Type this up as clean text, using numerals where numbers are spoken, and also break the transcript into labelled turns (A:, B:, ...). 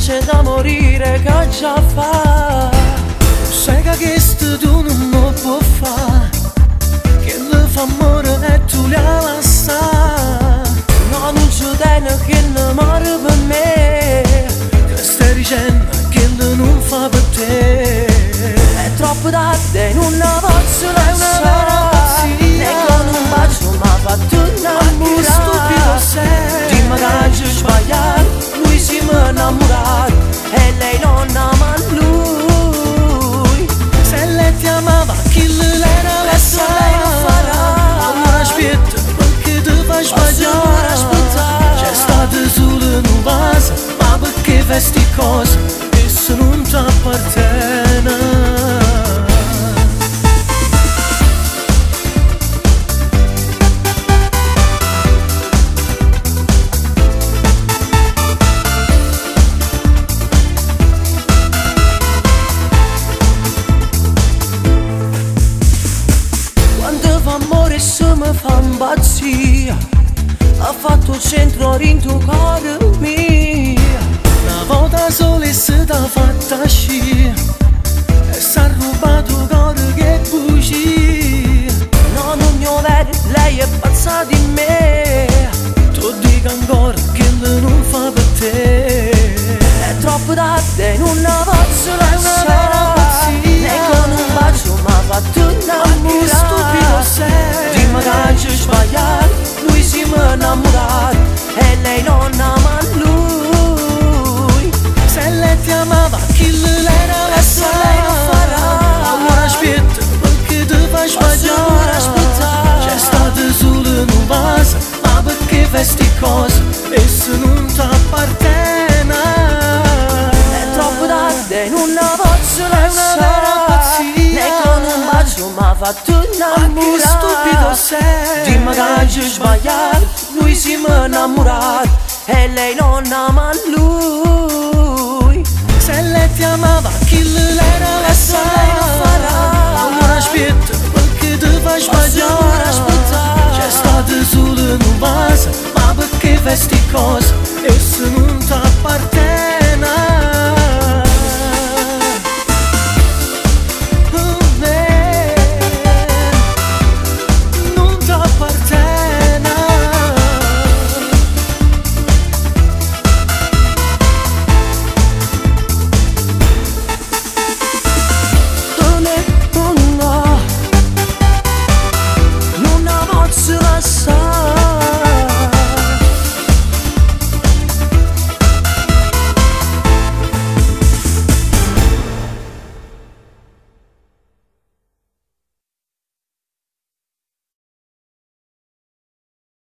A: piace da morire che già fa.
B: Sai che questo tu non lo puoi fare, che le fa amore e tu la lascia.
A: No, non ci tengo che ne muore per me,
B: che stai dicendo che non fa per te.
A: È troppo tardi, non la posso lasciare, e con un bacio mi ha fatto innamorare.
B: Stupido sei,
A: dimmi che hai sbagliato, lui si mi è innamorato e lei non ama lui.
B: se lei ti amava chi l'era la
A: Adesso lei non farà,
B: allora aspetta perché ti fai sbagliare. C'è stato solo un vaso, ma perché fai sti cose e se non ti appartiene.
A: Amore se mi fa impazzire, ha fatto centro in tuo cuore mio.
B: Una volta sola e se t'ha fatta uscire e s'ha rubato il cuore che bugia.
A: No, non mi vede, lei è pazza di me.
B: Tu dico ancora che non fa per te.
A: È troppo tardi, non la posso lasciare, e con un bacio mi ha fatto innamorare.
B: Stupido sei,
A: dimmi che hai sbagliato, lui si mi è innamorato e lei non ama lui.
B: se lei ti amava chi l'era la
A: Adesso lei non farà,
B: allora aspetta perché ti fai sbagliare. C'è stato solo un vaso, ma perché fai sti cose e se non ti appartiene.
A: È troppo tardi, non la posso lasciare, e con un bacio mi ha fatto innamorare.
B: Che stupido sei,
A: dimmi che hai sbagliato, lui si mi è innamorato e lei non ama lui.